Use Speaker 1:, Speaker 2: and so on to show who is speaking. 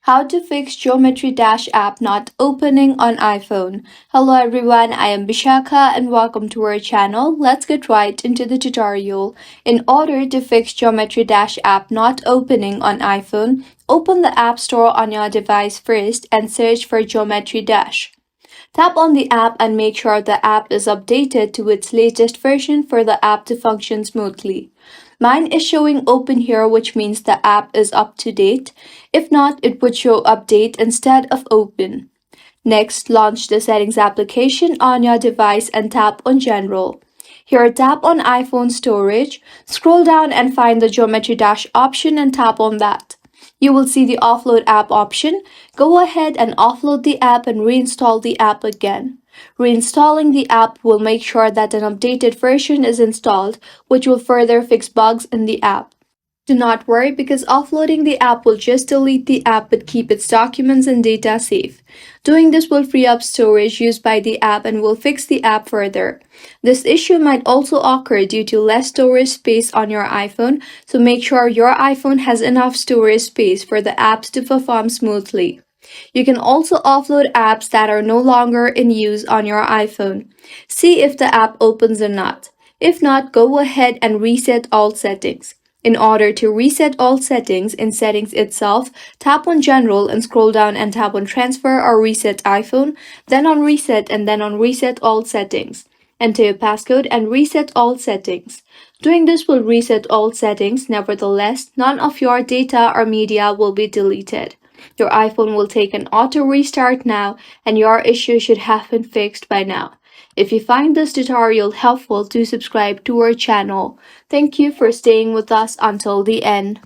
Speaker 1: How to fix Geometry Dash app not opening on iPhone. Hello everyone, I am Bishakha and welcome to our channel. Let's get right into the tutorial. In order to fix Geometry Dash app not opening on iPhone, open the App Store on your device first and search for Geometry Dash. Tap on the app and make sure the app is updated to its latest version for the app to function smoothly. Mine is showing open here, which means the app is up to date. If not, it would show update instead of open. Next, launch the settings application on your device and tap on General. Here, tap on iPhone Storage, scroll down and find the Geometry Dash option and tap on that. You will see the offload app option. Go ahead and offload the app and reinstall the app again. Reinstalling the app will make sure that an updated version is installed, which will further fix bugs in the app. Do not worry because offloading the app will just delete the app but keep its documents and data safe. Doing this will free up storage used by the app and will fix the app further. This issue might also occur due to less storage space on your iPhone, so make sure your iPhone has enough storage space for the apps to perform smoothly. You can also offload apps that are no longer in use on your iPhone. See if the app opens or not. If not, go ahead and reset all settings. In order to reset all settings in Settings itself, tap on General and scroll down and tap on Transfer or Reset iPhone, then on Reset and then on Reset All Settings. Enter your passcode and reset all settings. Doing this will reset all settings. Nevertheless, none of your data or media will be deleted. Your iPhone will take an auto restart now and your issue should have been fixed by now. If you find this tutorial helpful, do subscribe to our channel. Thank you for staying with us until the end.